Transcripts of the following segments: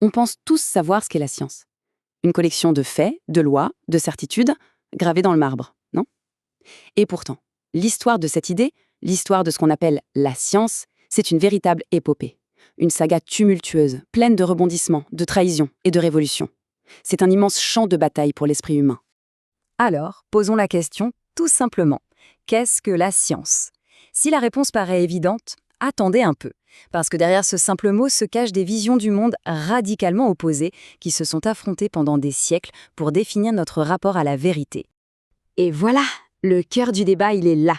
On pense tous savoir ce qu'est la science. Une collection de faits, de lois, de certitudes, gravées dans le marbre, non? Et pourtant, l'histoire de cette idée, l'histoire de ce qu'on appelle la science, c'est une véritable épopée. Une saga tumultueuse, pleine de rebondissements, de trahisons et de révolutions. C'est un immense champ de bataille pour l'esprit humain. Alors, posons la question tout simplement. Qu'est-ce que la science? Si la réponse paraît évidente, attendez un peu. Parce que derrière ce simple mot se cachent des visions du monde radicalement opposées qui se sont affrontées pendant des siècles pour définir notre rapport à la vérité. Et voilà, le cœur du débat, il est là.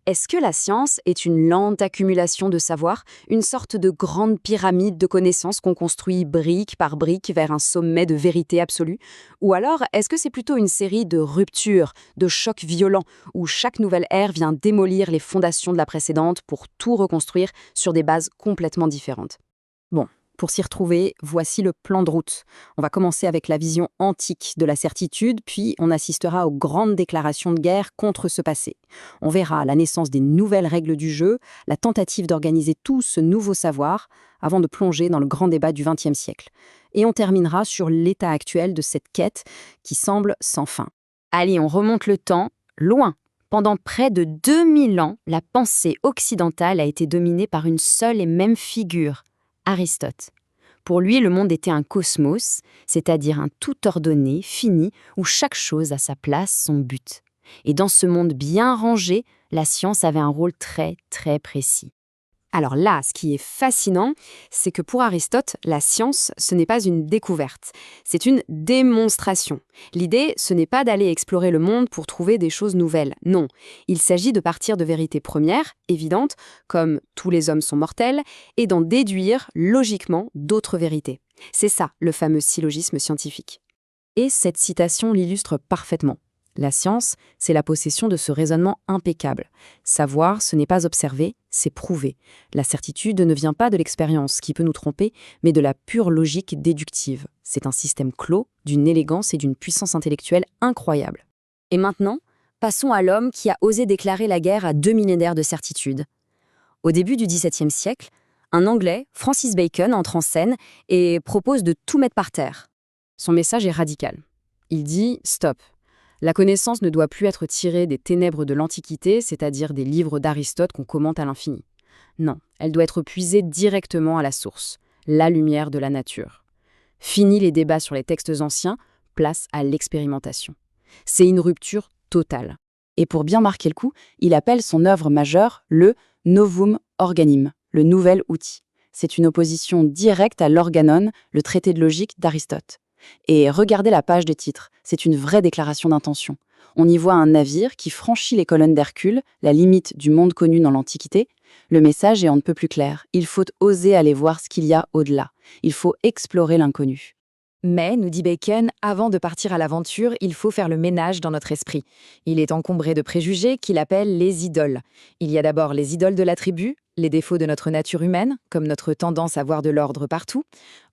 Est-ce que la science est une lente accumulation de savoir, une sorte de grande pyramide de connaissances qu'on construit brique par brique vers un sommet de vérité absolue? Ou alors, est-ce que c'est plutôt une série de ruptures, de chocs violents, où chaque nouvelle ère vient démolir les fondations de la précédente pour tout reconstruire sur des bases complètement différentes? Bon, pour s'y retrouver, voici le plan de route. On va commencer avec la vision antique de la certitude, puis on assistera aux grandes déclarations de guerre contre ce passé. On verra la naissance des nouvelles règles du jeu, la tentative d'organiser tout ce nouveau savoir, avant de plonger dans le grand débat du XXe siècle. Et on terminera sur l'état actuel de cette quête qui semble sans fin. Allez, on remonte le temps, loin. Pendant près de 2000 ans, la pensée occidentale a été dominée par une seule et même figure, Aristote. Pour lui, le monde était un cosmos, c'est-à-dire un tout ordonné, fini, où chaque chose a sa place, son but. Et dans ce monde bien rangé, la science avait un rôle très, très précis. Alors là, ce qui est fascinant, c'est que pour Aristote, la science, ce n'est pas une découverte, c'est une démonstration. L'idée, ce n'est pas d'aller explorer le monde pour trouver des choses nouvelles, non. Il s'agit de partir de vérités premières, évidentes, comme tous les hommes sont mortels, et d'en déduire, logiquement, d'autres vérités. C'est ça, le fameux syllogisme scientifique. Et cette citation l'illustre parfaitement. La science, c'est la possession de ce raisonnement impeccable. Savoir, ce n'est pas observer, c'est prouver. La certitude ne vient pas de l'expérience qui peut nous tromper, mais de la pure logique déductive. C'est un système clos, d'une élégance et d'une puissance intellectuelle incroyable. Et maintenant, passons à l'homme qui a osé déclarer la guerre à 2 millénaires de certitude. Au début du XVIIe siècle, un Anglais, Francis Bacon, entre en scène et propose de tout mettre par terre. Son message est radical. Il dit « Stop ». La connaissance ne doit plus être tirée des ténèbres de l'Antiquité, c'est-à-dire des livres d'Aristote qu'on commente à l'infini. Non, elle doit être puisée directement à la source, la lumière de la nature. Fini les débats sur les textes anciens, place à l'expérimentation. C'est une rupture totale. Et pour bien marquer le coup, il appelle son œuvre majeure le Novum Organum, le nouvel outil. C'est une opposition directe à l'Organon, le traité de logique d'Aristote. Et regardez la page des titres, c'est une vraie déclaration d'intention. On y voit un navire qui franchit les colonnes d'Hercule, la limite du monde connu dans l'Antiquité. Le message est on ne peut plus clair. Il faut oser aller voir ce qu'il y a au-delà. Il faut explorer l'inconnu. Mais, nous dit Bacon, avant de partir à l'aventure, il faut faire le ménage dans notre esprit. Il est encombré de préjugés qu'il appelle les idoles. Il y a d'abord les idoles de la tribu, les défauts de notre nature humaine, comme notre tendance à voir de l'ordre partout.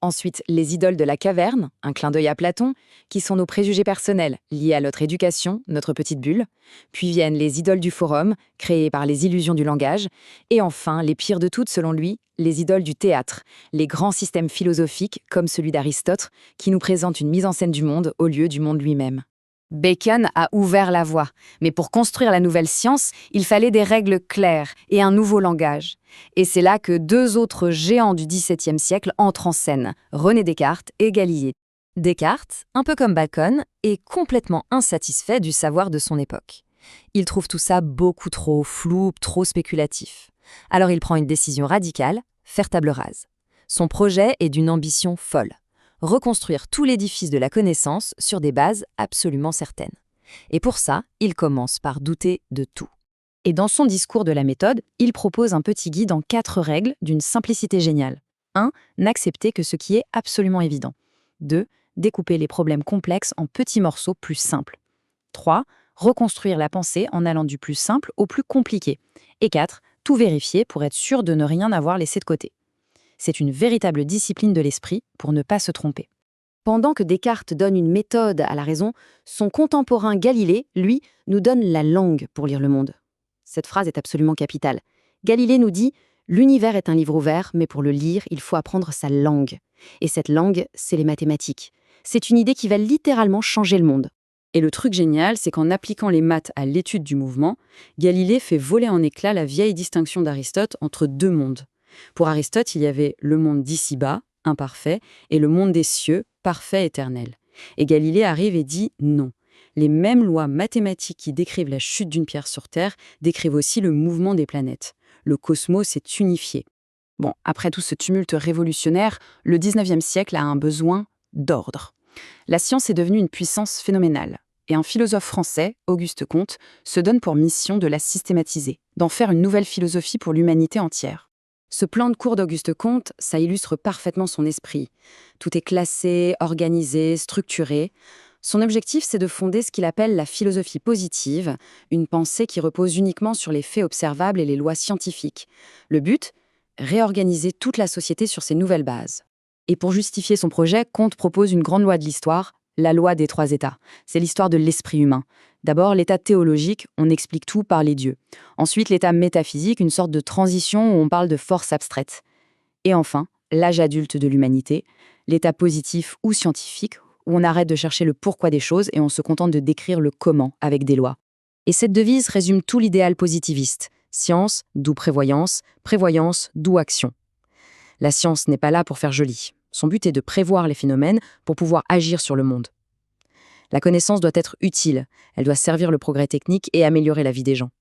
Ensuite, les idoles de la caverne, un clin d'œil à Platon, qui sont nos préjugés personnels, liés à notre éducation, notre petite bulle. Puis viennent les idoles du forum, créées par les illusions du langage. Et enfin, les pires de toutes selon lui, les idoles du théâtre, les grands systèmes philosophiques, comme celui d'Aristote, qui nous présentent une mise en scène du monde au lieu du monde lui-même. Bacon a ouvert la voie, mais pour construire la nouvelle science, il fallait des règles claires et un nouveau langage. Et c'est là que 2 autres géants du XVIIe siècle entrent en scène, René Descartes et Galilée. Descartes, un peu comme Bacon, est complètement insatisfait du savoir de son époque. Il trouve tout ça beaucoup trop flou, trop spéculatif. Alors il prend une décision radicale, faire table rase. Son projet est d'une ambition folle. Reconstruire tout l'édifice de la connaissance sur des bases absolument certaines. Et pour ça, il commence par douter de tout. Et dans son discours de la méthode, il propose un petit guide en 4 règles d'une simplicité géniale. 1. N'accepter que ce qui est absolument évident. 2. Découper les problèmes complexes en petits morceaux plus simples. 3. Reconstruire la pensée en allant du plus simple au plus compliqué. Et 4. Tout vérifier pour être sûr de ne rien avoir laissé de côté. C'est une véritable discipline de l'esprit pour ne pas se tromper. Pendant que Descartes donne une méthode à la raison, son contemporain Galilée, lui, nous donne la langue pour lire le monde. Cette phrase est absolument capitale. Galilée nous dit L'univers est un livre ouvert, mais pour le lire, il faut apprendre sa langue. Et cette langue, c'est les mathématiques. C'est une idée qui va littéralement changer le monde. Et le truc génial, c'est qu'en appliquant les maths à l'étude du mouvement, Galilée fait voler en éclats la vieille distinction d'Aristote entre deux mondes. Pour Aristote, il y avait le monde d'ici-bas, imparfait, et le monde des cieux, parfait, éternel. Et Galilée arrive et dit non. Les mêmes lois mathématiques qui décrivent la chute d'une pierre sur Terre décrivent aussi le mouvement des planètes. Le cosmos est unifié. Bon, après tout ce tumulte révolutionnaire, le 19e siècle a un besoin d'ordre. La science est devenue une puissance phénoménale. Et un philosophe français, Auguste Comte, se donne pour mission de la systématiser, d'en faire une nouvelle philosophie pour l'humanité entière. Ce plan de cours d'Auguste Comte, ça illustre parfaitement son esprit. Tout est classé, organisé, structuré. Son objectif, c'est de fonder ce qu'il appelle la philosophie positive, une pensée qui repose uniquement sur les faits observables et les lois scientifiques. Le but ? Réorganiser toute la société sur ces nouvelles bases. Et pour justifier son projet, Comte propose une grande loi de l'histoire, la loi des 3 états. C'est l'histoire de l'esprit humain. D'abord, l'état théologique, on explique tout par les dieux. Ensuite, l'état métaphysique, une sorte de transition où on parle de force abstraite. Et enfin, l'âge adulte de l'humanité, l'état positif ou scientifique, où on arrête de chercher le pourquoi des choses et on se contente de décrire le comment avec des lois. Et cette devise résume tout l'idéal positiviste. Science, d'où prévoyance, prévoyance, d'où action. La science n'est pas là pour faire joli. Son but est de prévoir les phénomènes pour pouvoir agir sur le monde. La connaissance doit être utile, elle doit servir le progrès technique et améliorer la vie des gens.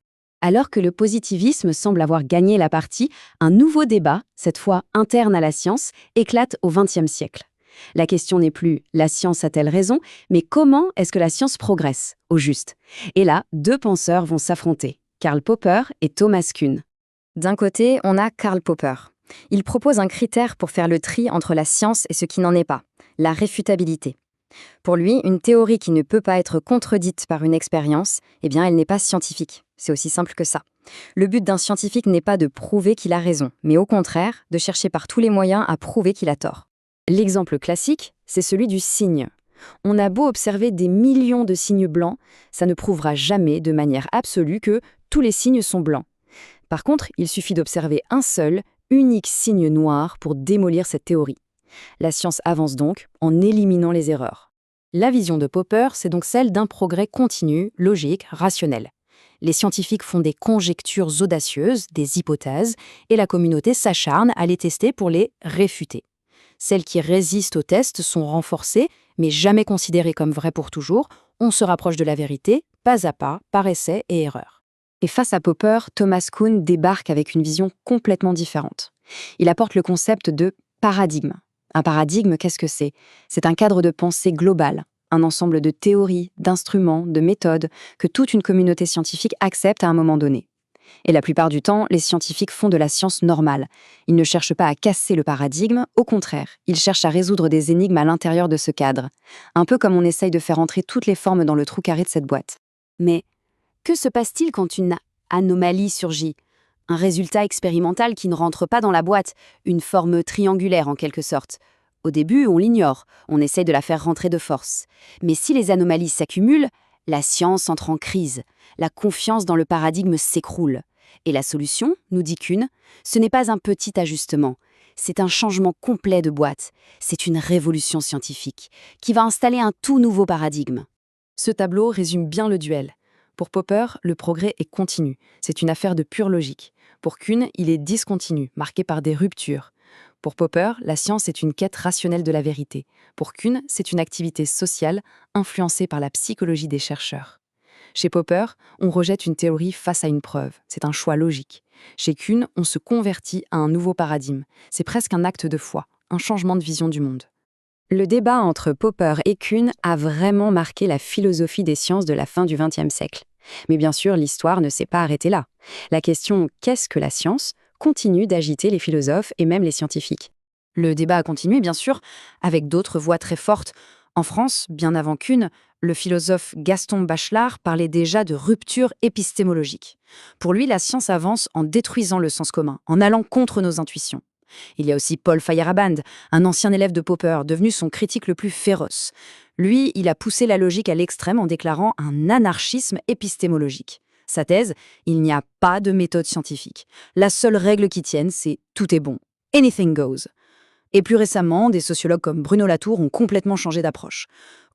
Alors que le positivisme semble avoir gagné la partie, un nouveau débat, cette fois interne à la science, éclate au XXe siècle. La question n'est plus « la science a-t-elle raison ?», mais comment est-ce que la science progresse, au juste ? Et là, 2 penseurs vont s'affronter, Karl Popper et Thomas Kuhn. D'un côté, on a Karl Popper. Il propose un critère pour faire le tri entre la science et ce qui n'en est pas, la réfutabilité. Pour lui, une théorie qui ne peut pas être contredite par une expérience, eh bien, elle n'est pas scientifique. C'est aussi simple que ça. Le but d'un scientifique n'est pas de prouver qu'il a raison, mais au contraire, de chercher par tous les moyens à prouver qu'il a tort. L'exemple classique, c'est celui du cygne. On a beau observer des millions de cygnes blancs, ça ne prouvera jamais de manière absolue que tous les cygnes sont blancs. Par contre, il suffit d'observer un seul, unique cygne noir pour démolir cette théorie. La science avance donc en éliminant les erreurs. La vision de Popper, c'est donc celle d'un progrès continu, logique, rationnel. Les scientifiques font des conjectures audacieuses, des hypothèses, et la communauté s'acharne à les tester pour les réfuter. Celles qui résistent aux tests sont renforcées, mais jamais considérées comme vraies pour toujours. On se rapproche de la vérité, pas à pas, par essai et erreur. Et face à Popper, Thomas Kuhn débarque avec une vision complètement différente. Il apporte le concept de paradigme. Un paradigme, qu'est-ce que c'est ? C'est un cadre de pensée global, un ensemble de théories, d'instruments, de méthodes que toute une communauté scientifique accepte à un moment donné. Et la plupart du temps, les scientifiques font de la science normale. Ils ne cherchent pas à casser le paradigme, au contraire, ils cherchent à résoudre des énigmes à l'intérieur de ce cadre. Un peu comme on essaye de faire entrer toutes les formes dans le trou carré de cette boîte. Mais que se passe-t-il quand une anomalie surgit ? Un résultat expérimental qui ne rentre pas dans la boîte, une forme triangulaire en quelque sorte. Au début, on l'ignore, on essaye de la faire rentrer de force. Mais si les anomalies s'accumulent, la science entre en crise, la confiance dans le paradigme s'écroule. Et la solution, nous dit Kuhn, ce n'est pas un petit ajustement, c'est un changement complet de boîte, c'est une révolution scientifique qui va installer un tout nouveau paradigme. Ce tableau résume bien le duel. Pour Popper, le progrès est continu, c'est une affaire de pure logique. Pour Kuhn, il est discontinu, marqué par des ruptures. Pour Popper, la science est une quête rationnelle de la vérité. Pour Kuhn, c'est une activité sociale influencée par la psychologie des chercheurs. Chez Popper, on rejette une théorie face à une preuve. C'est un choix logique. Chez Kuhn, on se convertit à un nouveau paradigme. C'est presque un acte de foi, un changement de vision du monde. Le débat entre Popper et Kuhn a vraiment marqué la philosophie des sciences de la fin du XXe siècle. Mais bien sûr, l'histoire ne s'est pas arrêtée là. La question « qu'est-ce que la science ?» continue d'agiter les philosophes et même les scientifiques. Le débat a continué, bien sûr, avec d'autres voix très fortes. En France, bien avant Kuhn, le philosophe Gaston Bachelard parlait déjà de rupture épistémologique. Pour lui, la science avance en détruisant le sens commun, en allant contre nos intuitions. Il y a aussi Paul Feyerabend, un ancien élève de Popper, devenu son critique le plus féroce. Lui, il a poussé la logique à l'extrême en déclarant un anarchisme épistémologique. Sa thèse, il n'y a pas de méthode scientifique. La seule règle qui tienne, c'est tout est bon. Anything goes. Et plus récemment, des sociologues comme Bruno Latour ont complètement changé d'approche.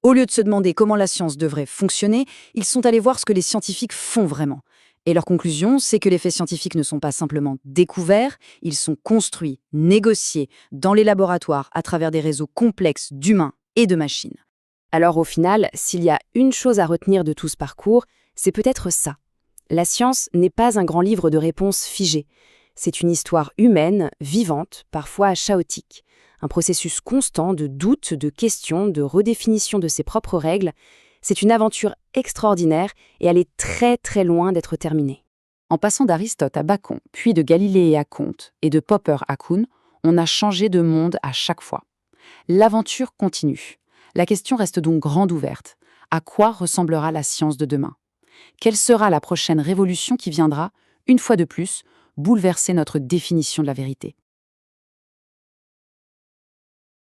Au lieu de se demander comment la science devrait fonctionner, ils sont allés voir ce que les scientifiques font vraiment. Et leur conclusion, c'est que les faits scientifiques ne sont pas simplement découverts, ils sont construits, négociés dans les laboratoires à travers des réseaux complexes d'humains et de machines. Alors au final, s'il y a une chose à retenir de tout ce parcours, c'est peut-être ça. La science n'est pas un grand livre de réponses figées. C'est une histoire humaine, vivante, parfois chaotique. Un processus constant de doutes, de questions, de redéfinition de ses propres règles. C'est une aventure extraordinaire et elle est très très loin d'être terminée. En passant d'Aristote à Bacon, puis de Galilée à Comte et de Popper à Kuhn, on a changé de monde à chaque fois. L'aventure continue. La question reste donc grande ouverte. À quoi ressemblera la science de demain ? Quelle sera la prochaine révolution qui viendra, une fois de plus, bouleverser notre définition de la vérité ?